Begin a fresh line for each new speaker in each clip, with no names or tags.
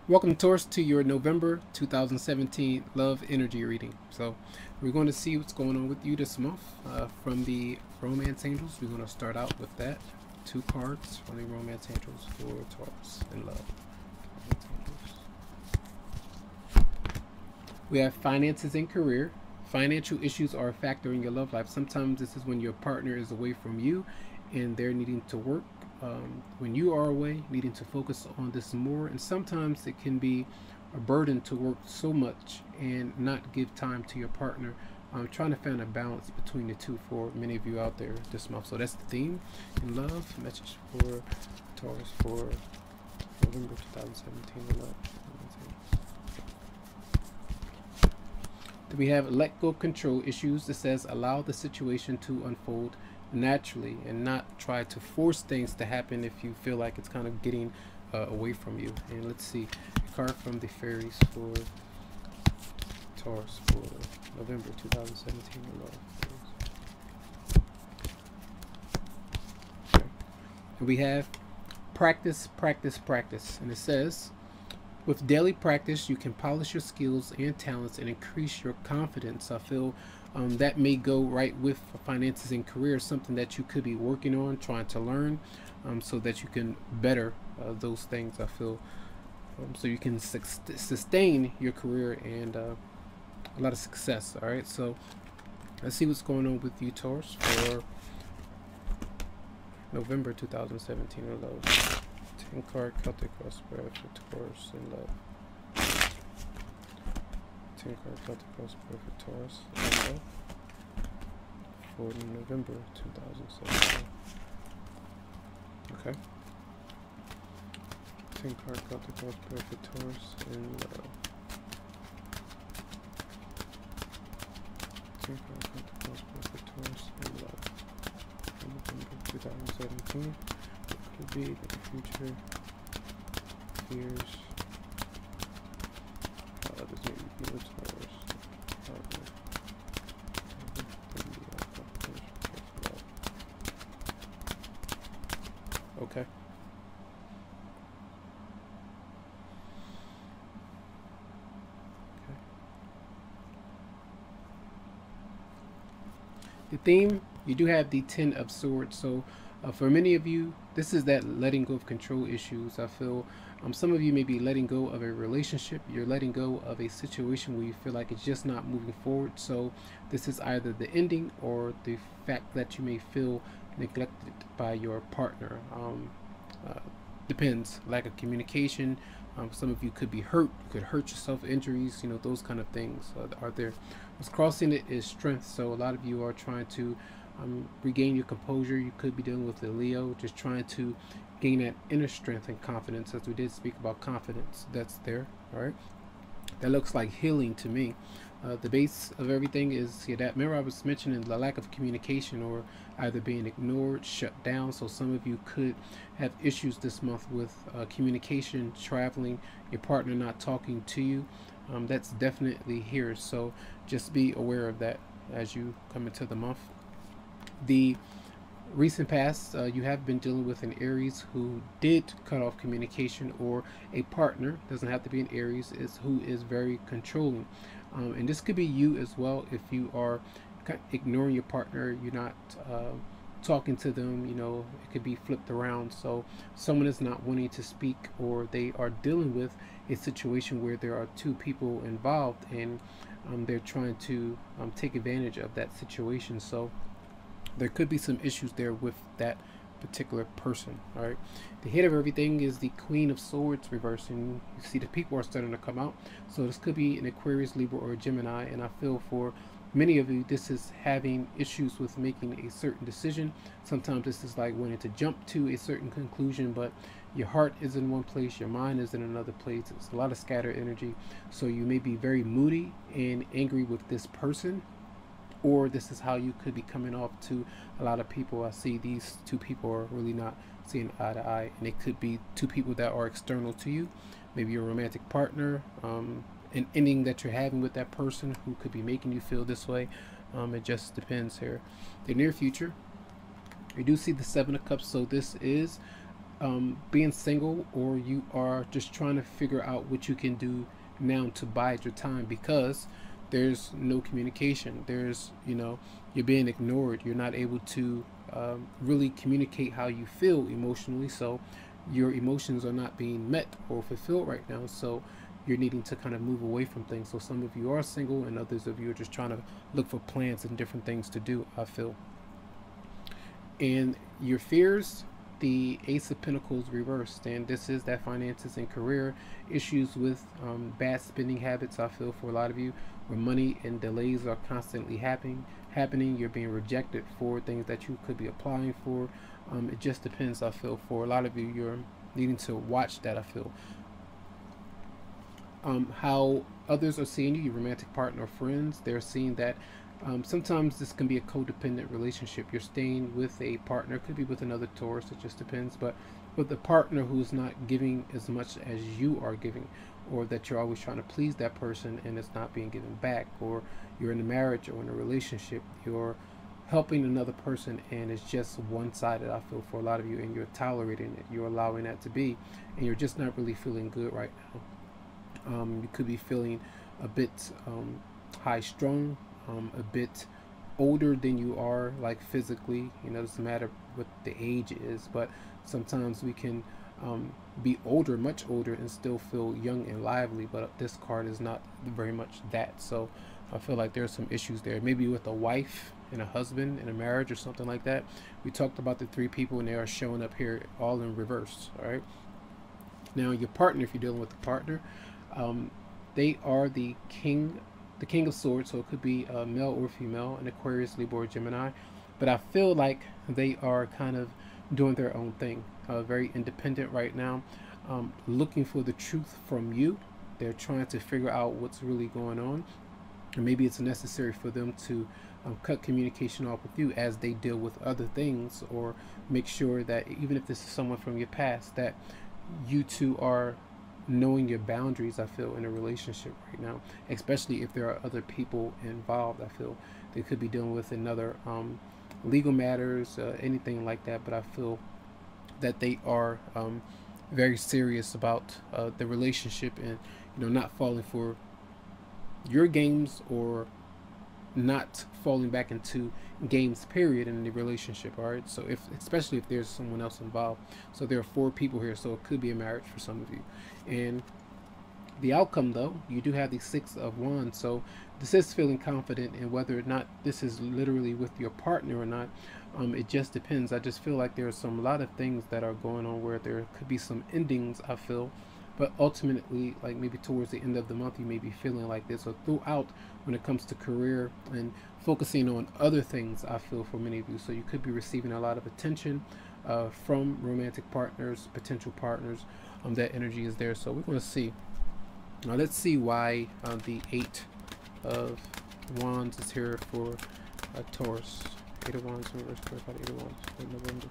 Welcome, Taurus, to your November 2017 love energy reading. So we're going to see what's going on with you this month from the Romance Angels. We're going to start out with that. 2 cards from the Romance Angels for Taurus in love. We have finances and career. Financial issues are a factor in your love life. Sometimes this is when your partner is away from you and they're needing to work. When you are away, needing to focus on this more, and sometimes it can be a burden to work so much and not give time to your partner. Trying to find a balance between the two for many of you out there this month. So that's the theme in love. Message for Taurus for November 2017 in love. We have let go control issues. It says allow the situation to unfold naturally and not try to force things to happen if you feel like it's kind of getting away from you. And let's see, a card from the fairies for Taurus for November 2017 in love. Okay. And we have practice, practice, practice. And it says, with daily practice, you can polish your skills and talents and increase your confidence. I feel that may go right with finances and career, something that you could be working on, trying to learn, so that you can better those things, I feel, so you can sustain your career and a lot of success. All right, so let's see what's going on with you, Taurus, for November 2017 in love. 10 card Celtic cross spread for Taurus in love. 10 card Celtic cross spread for Taurus in love for November 2017. Okay. 10 card Celtic cross spread for Taurus in love. 10 card Celtic cross spread for Taurus in love for November 2017. Could be the future fears. This may be the Taurus. Okay. The theme, you do have the 10 of Swords, so for many of you, this is that letting go of control issues. I feel some of you may be letting go of a relationship. You're letting go of a situation where you feel like it's just not moving forward. So this is either the ending or the fact that you may feel neglected by your partner. Depends. Lack of communication. Some of you could be hurt. You could hurt yourself, injuries, those kind of things are there. What's crossing it is strength. So a lot of you are trying to regain your composure. You could be dealing with a Leo, just trying to gain that inner strength and confidence, as we did speak about confidence. That's there. All right, that looks like healing to me. The base of everything is that mirror I was mentioning, the lack of communication or either being ignored, shut down. So some of you could have issues this month with communication, traveling, your partner not talking to you. That's definitely here, so just be aware of that as you come into the month. The recent past, you have been dealing with an Aries who did cut off communication, or a partner, doesn't have to be an Aries, who is very controlling. And this could be you as well. If you are ignoring your partner, you're not talking to them, it could be flipped around. So someone is not wanting to speak, or they are dealing with a situation where there are 2 people involved, and they're trying to take advantage of that situation. So there could be some issues there with that particular person. All right, the head of everything is the Queen of Swords reversing. You see the people are starting to come out, so this could be an Aquarius, Libra, or a Gemini. And I feel for many of you, this is having issues with making a certain decision. Sometimes this is like wanting to jump to a certain conclusion, but your heart is in one place, your mind is in another place. It's a lot of scattered energy, so you may be very moody and angry with this person, or this is how you could be coming off to a lot of people. I see these 2 people are really not seeing eye to eye, and it could be 2 people that are external to you, maybe your romantic partner, an ending that you're having with that person who could be making you feel this way. It just depends here. The near future, we do see the 7 of Cups, so this is being single, or you are just trying to figure out what you can do now to bide your time, because there's no communication. There's, you're being ignored. You're not able to really communicate how you feel emotionally. So your emotions are not being met or fulfilled right now. So you're needing to kind of move away from things. So some of you are single, and others of you are just trying to look for plans and different things to do, I feel. And your fears, the Ace of Pentacles reversed, and this is that finances and career issues with bad spending habits, I feel, for a lot of you, where money and delays are constantly happening. You're being rejected for things that you could be applying for. It just depends, I feel. For a lot of you, you're needing to watch that, I feel. How others are seeing you, your romantic partner or friends, they're seeing that sometimes this can be a codependent relationship. You're staying with a partner, could be with another Taurus, it just depends, but with a partner who's not giving as much as you are giving, or that you're always trying to please that person and it's not being given back, or you're in a marriage or in a relationship, you're helping another person and it's just one-sided, I feel, for a lot of you, and you're tolerating it, you're allowing that to be, and you're just not really feeling good right now. You could be feeling a bit high strung, a bit older than you are, like physically. It doesn't matter what the age is, but sometimes we can be older, much older, and still feel young and lively. But this card is not very much that. So I feel like there's some issues there. Maybe with a wife and a husband in a marriage or something like that. We talked about the three people, and they are showing up here all in reverse. All right. Now your partner, if you're dealing with a partner, they are the king of swords, so it could be male or female, an Aquarius, Libra, or Gemini. But I feel like they are kind of doing their own thing, very independent right now, looking for the truth from you. They're trying to figure out what's really going on, and maybe it's necessary for them to cut communication off with you as they deal with other things, or make sure that even if this is someone from your past, that you two are knowing your boundaries, I feel, in a relationship right now, especially if there are other people involved. I feel they could be dealing with another legal matters, anything like that, but I feel that they are very serious about the relationship, and not falling for your games, or not falling back into games period in the relationship. All right, so especially if there's someone else involved. So there are 4 people here, so it could be a marriage for some of you. And the outcome, though, you do have the 6 of Wands, so this is feeling confident in whether or not this is literally with your partner or not. It just depends. I just feel like there's a lot of things that are going on where there could be some endings, I feel, but ultimately, like maybe towards the end of the month, you may be feeling like this, or throughout, when it comes to career and focusing on other things, I feel, for many of you. So you could be receiving a lot of attention from romantic partners, potential partners. That energy is there. So we're going to see. Now let's see why the 8 of Wands is here for Taurus. 8 of Wands in reverse, 8 of Wands in November.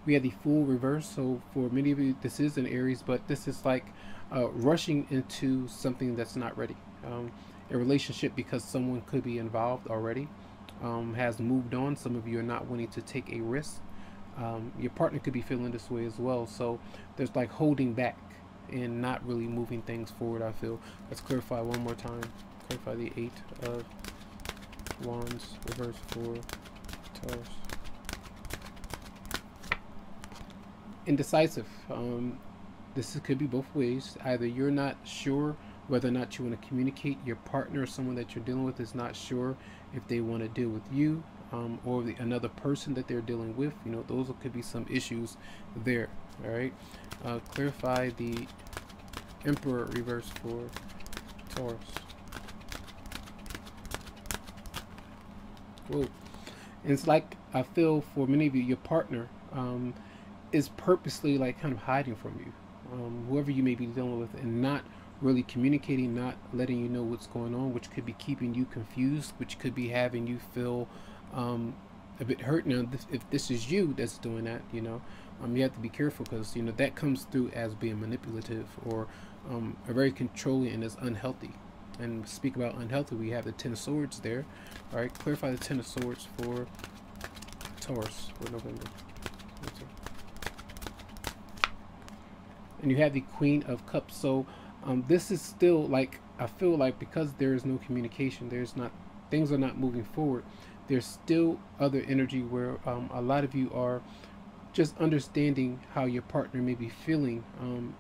We have the Fool reverse, so for many of you this is an Aries, but this is like rushing into something that's not ready. A relationship, because someone could be involved already, has moved on. Some of you are not willing to take a risk. Your partner could be feeling this way as well, so there's like holding back and not really moving things forward, I feel. Let's clarify one more time. Clarify the 8 of Wands reverse for Taurus. Indecisive. This could be both ways. Either you're not sure whether or not you want to communicate. Your partner or someone that you're dealing with is not sure if they want to deal with you, or another person that they're dealing with. Those could be some issues there. All right. Clarify the Emperor reverse for Taurus. Whoa. And it's like, I feel for many of you, your partner is purposely like kind of hiding from you, whoever you may be dealing with, and not really communicating, not letting you know what's going on, which could be keeping you confused, which could be having you feel a bit hurt. Now, if this is you that's doing that, you have to be careful, because that comes through as being manipulative, or a very controlling, and is unhealthy. And speak about unhealthy, we have the 10 of Swords there. All right, clarify the 10 of Swords for Taurus for November. and you have the Queen of Cups. So this is still like, I feel like because there is no communication, there's not, things are not moving forward. There's still other energy where a lot of you are just understanding how your partner may be feeling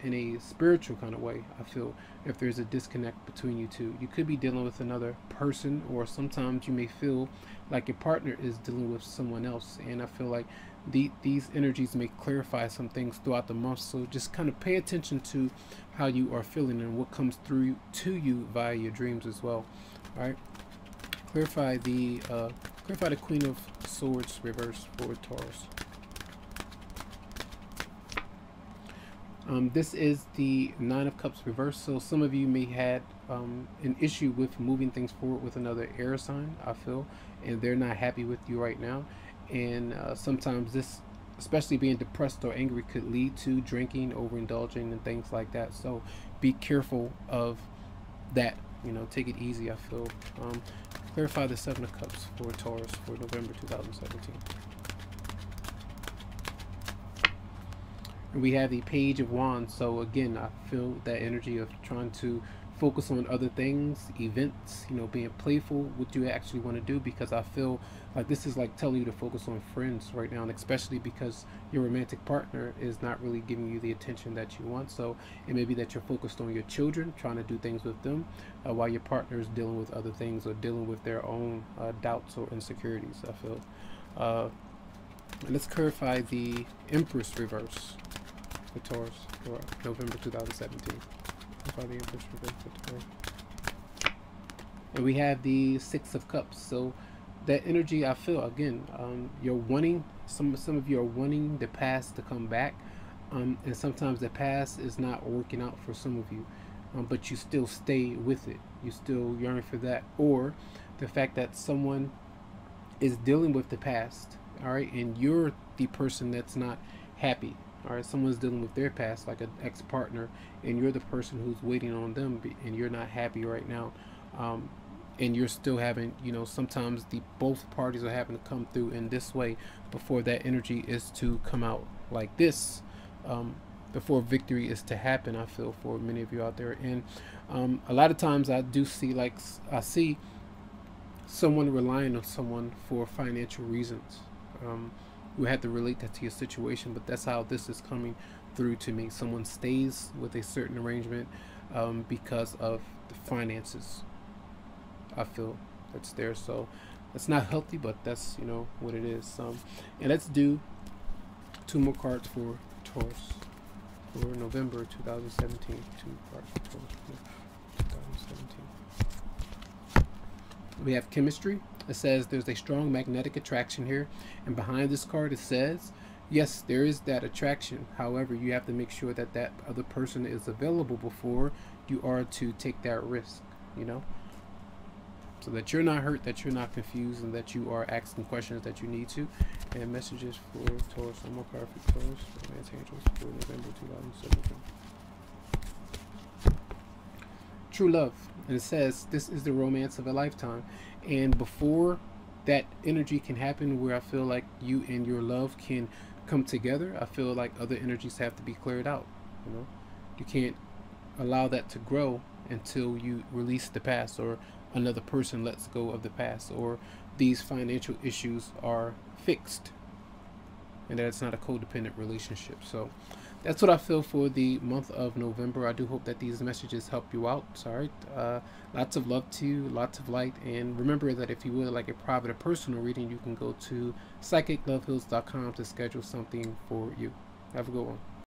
in a spiritual kind of way. I feel if there's a disconnect between you two, you could be dealing with another person, or sometimes you may feel like your partner is dealing with someone else. And I feel like these energies may clarify some things throughout the month. So just kind of pay attention to how you are feeling and what comes through to you via your dreams as well. All right. Clarify the Queen of Swords reverse for Taurus. This is the Nine of Cups reverse. So some of you may had an issue with moving things forward with another air sign, I feel, and they're not happy with you right now. And sometimes this, especially being depressed or angry, could lead to drinking, overindulging, and things like that. So be careful of that. You know, take it easy, I feel. Clarify the Seven of Cups for Taurus for November 2017. We have the Page of Wands. So again, I feel that energy of trying to focus on other things, events, you know, being playful, what you actually want to do, because I feel like this is like telling you to focus on friends right now, and especially because your romantic partner is not really giving you the attention that you want. So it may be that you're focused on your children, trying to do things with them, while your partner is dealing with other things or dealing with their own doubts or insecurities, I feel. Let's clarify the Empress reverse for Taurus for November 2017. Clarify the Empress reverse for Taurus. And we have the Six of Cups. So that energy, I feel, again, you're wanting, some of you are wanting the past to come back, and sometimes the past is not working out for some of you, but you still stay with it. You still yearn for that, or the fact that someone is dealing with the past, all right, and you're the person that's not happy. All right, someone's dealing with their past, like an ex-partner, and you're the person who's waiting on them, and you're not happy right now. And you're still having, you know, sometimes both parties are having to come through in this way before that energy is to come out like this, before victory is to happen, I feel, for many of you out there. And a lot of times I do see, like, I see someone relying on someone for financial reasons. We have to relate that to your situation, but that's how this is coming through to me. Someone stays with a certain arrangement because of the finances, I feel, that's there. So that's not healthy, but that's, you know, what it is. And let's do two more cards for Taurus for November 2017. Two cards for Taurus for 2017. We have Chemistry. It says there's a strong magnetic attraction here, and behind this card it says, yes, there is that attraction. However, you have to make sure that that other person is available before you are to take that risk, you know, so that you're not hurt, that you're not confused, and that you are asking questions that you need to. And messages for Taurus, one more card for Taurus, Romance Angels for November 2017. True love. And it says this is the romance of a lifetime. And before that energy can happen, where I feel like you and your love can come together, I feel like other energies have to be cleared out. You know, you can't allow that to grow until you release the past, or another person lets go of the past, or these financial issues are fixed, and that it's not a codependent relationship. So that's what I feel for the month of November. I do hope that these messages help you out. All right, lots of love to you, lots of light, and remember that if you would like a private or personal reading, you can go to psychicloveheals.com to schedule something for you. Have a good one.